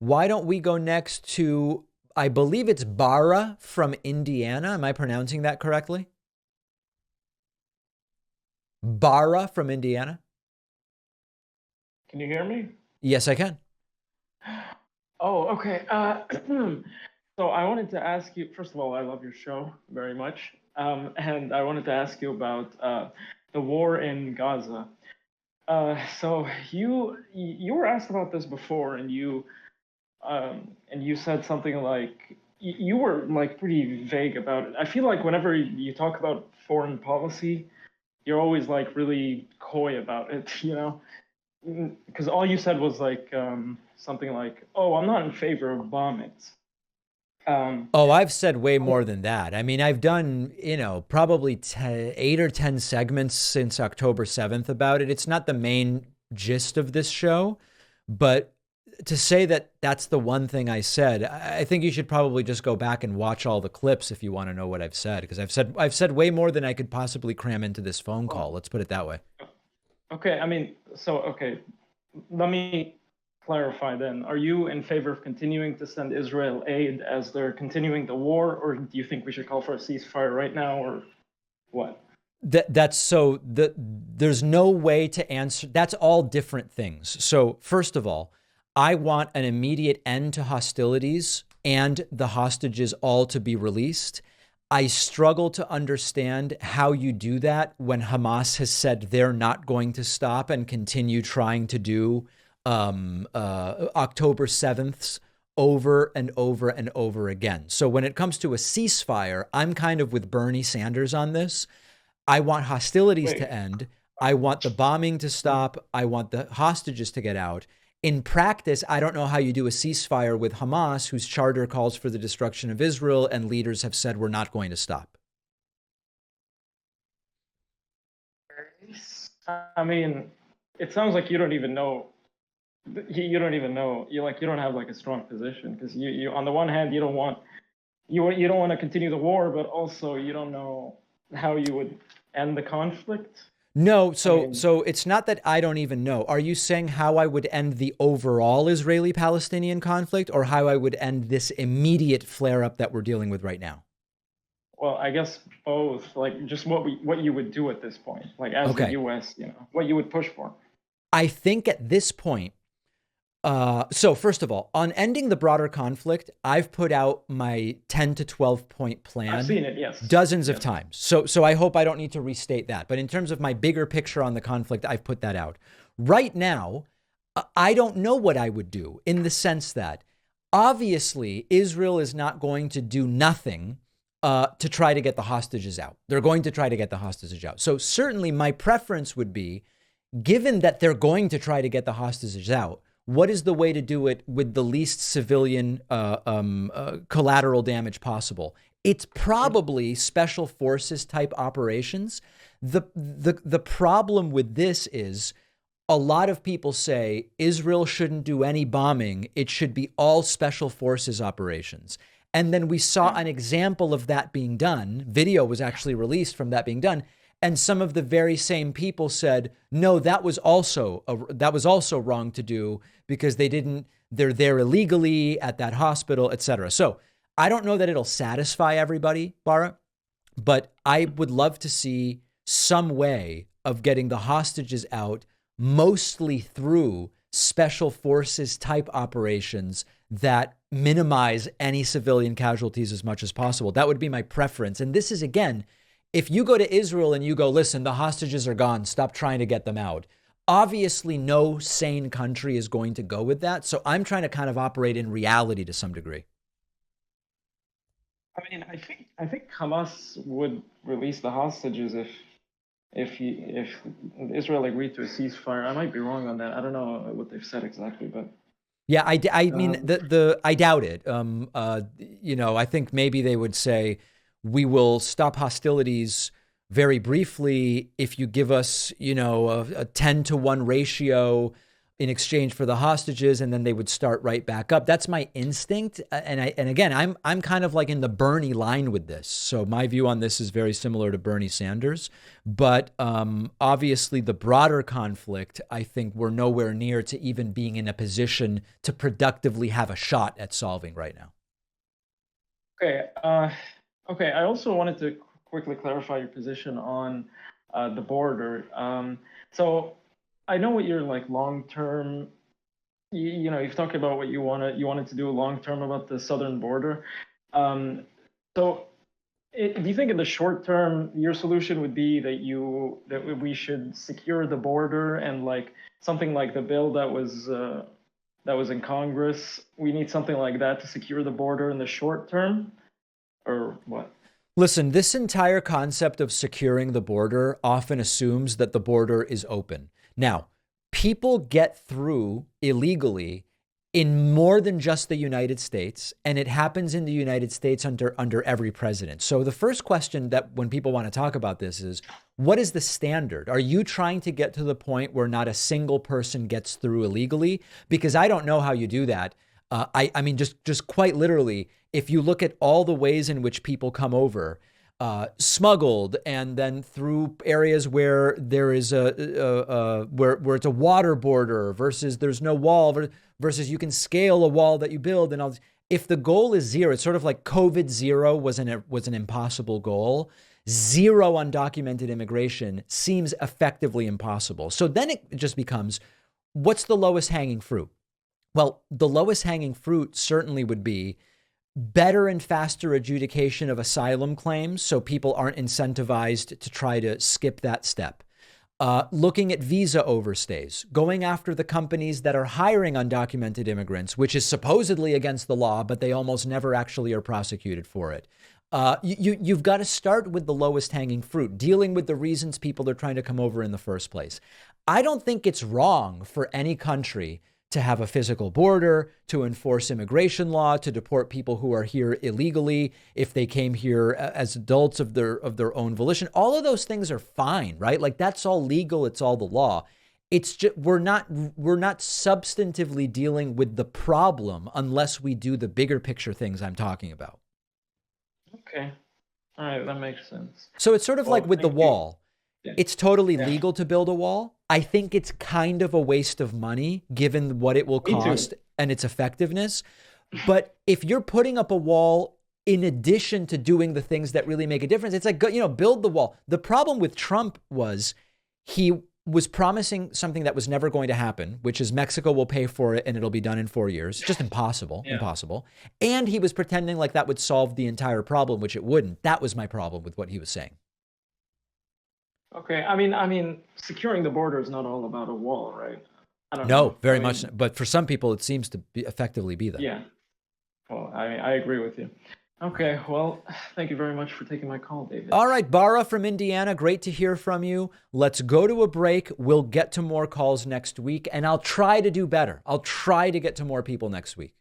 Why don't we go next to, I believe it's Bara from Indiana. Am I pronouncing that correctly? Bara from Indiana. Can you hear me? Yes, I can. Oh, okay. So I wanted to ask you, first of all, I love your show very much. And I wanted to ask you about the war in Gaza. So you were asked about this before, and you said something like you were like pretty vague about it. I feel like whenever you talk about foreign policy, you're always like really coy about it, you know? Because all you said was like something like, "Oh, I'm not in favor of bombings." Um, Oh, I've said way more than that. I mean, I've done, probably 8 or 10 segments since October 7th about it. It's not the main gist of this show, but to say that that's the one thing I said, I think you should probably just go back and watch all the clips if you want to know what I've said, because I've said way more than I could possibly cram into this phone well, call. Let's put it that way. okay, I mean, so okay, let me clarify then. Are you in favor of continuing to send Israel aid as they're continuing the war, or do you think we should call for a ceasefire right now, or what? There's no way to answer. That's all different things. So first of all, I want an immediate end to hostilities and the hostages all to be released. I struggle to understand how you do that when Hamas has said they're not going to stop and continue trying to do October 7th's over and over and over again. So when it comes to a ceasefire, I'm kind of with Bernie Sanders on this. I want hostilities Wait, to end. I want the bombing to stop. I want the hostages to get out. In practice, I don't know how you do a ceasefire with Hamas, whose charter calls for the destruction of Israel, and leaders have said we're not going to stop. I mean, it sounds like you don't even know. You don't even know. You don't have like a strong position because you on the one hand you don't want to continue the war, but also you don't know how you would end the conflict. No, I so mean, so it's not that I don't even know. Are you saying how I would end the overall Israeli-Palestinian conflict, or how I would end this immediate flare-up that we're dealing with right now? well, I guess both. Like just what you would do at this point, like as the Okay. U.S., what you would push for. I think at this point, so first of all, on ending the broader conflict, I've put out my 10 to 12 point I've plan seen it. Yes, dozens of yes. times. So I hope I don't need to restate that. But in terms of my bigger picture on the conflict, I've put that out. Right now, I don't know what I would do, in the sense that obviously Israel is not going to do nothing to try to get the hostages out. They're going to try to get the hostages out. So certainly my preference would be, given that they're going to try to get the hostages out, what is the way to do it with the least civilian collateral damage possible? It's probably special forces type operations. The problem with this is, a lot of people say Israel shouldn't do any bombing. It should be all special forces operations. And then we saw an example of that being done. Video was actually released from that being done. And some of the very same people said, no, that was also wrong to do, because they're there illegally at that hospital, etc. So I don't know that it'll satisfy everybody, Bara, but I would love to see some way of getting the hostages out, mostly through special forces type operations that minimize any civilian casualties as much as possible. That would be my preference. And this is, again, if you go to Israel and you go, listen, the hostages are gone, stop trying to get them out. Obviously, no sane country is going to go with that. So I'm trying to kind of operate in reality to some degree. I mean, I think Hamas would release the hostages if Israel agreed to a ceasefire. I might be wrong on that. I don't know what they've said exactly, but Yeah, I mean, um, I doubt it. I think maybe they would say, we will stop hostilities very briefly if you give us, a 10-to-1 ratio in exchange for the hostages, and then they would start right back up. That's my instinct. And again, I'm kind of like in the Bernie line with this. So my view on this is very similar to Bernie Sanders. But obviously, the broader conflict, I think we're nowhere near to even being in a position to productively have a shot at solving right now. Okay. Okay. I also wanted to quickly clarify your position on the border. So I know what your like long term. You know, you've talked about what you wanted to do long term about the southern border. So do you think in the short term your solution would be that we should secure the border and like something like the bill that was in Congress? We need something like that to secure the border in the short term, or what? Listen, this entire concept of securing the border often assumes that the border is open. Now, people get through illegally in more than just the United States, and it happens in the United States under every president. So the first question that when people want to talk about this is, what is the standard? Are you trying to get to the point where not a single person gets through illegally? Because I don't know how you do that. I mean, just quite literally, if you look at all the ways in which people come over, smuggled, and then through areas where there is where it's a water border versus there's no wall versus you can scale a wall that you build, and all. If the goal is zero, it's sort of like COVID zero was an impossible goal. Zero undocumented immigration seems effectively impossible. So then it just becomes, what's the lowest hanging fruit? Well, the lowest hanging fruit certainly would be better and faster adjudication of asylum claims so people aren't incentivized to try to skip that step. Looking at visa overstays, going after the companies that are hiring undocumented immigrants, which is supposedly against the law, but they almost never actually are prosecuted for it. You've got to start with the lowest hanging fruit, dealing with the reasons people are trying to come over in the first place. I don't think it's wrong for any country to have a physical border, to enforce immigration law, to deport people who are here illegally if they came here as adults of their own volition. All of those things are fine, right? Like that's all legal, it's all the law. It's just we're not substantively dealing with the problem unless we do the bigger picture things I'm talking about. Okay. All right, that makes sense. So it's sort of like with the wall. Yeah. It's totally legal to build a wall. I think it's kind of a waste of money given what it will cost and its effectiveness. But if you're putting up a wall in addition to doing the things that really make a difference, it's like, build the wall. The problem with Trump was he was promising something that was never going to happen, which is Mexico will pay for it and it'll be done in 4 years. Just impossible, impossible. And he was pretending like that would solve the entire problem, which it wouldn't. That was my problem with what he was saying. Okay, I mean, securing the border is not all about a wall, right? I don't No, know. very much. But for some people, it seems to be effectively be that. Yeah. Well, I agree with you. Okay, well, thank you very much for taking my call, David. All right, Bara from Indiana, great to hear from you. Let's go to a break. We'll get to more calls next week, and I'll try to do better. I'll try to get to more people next week.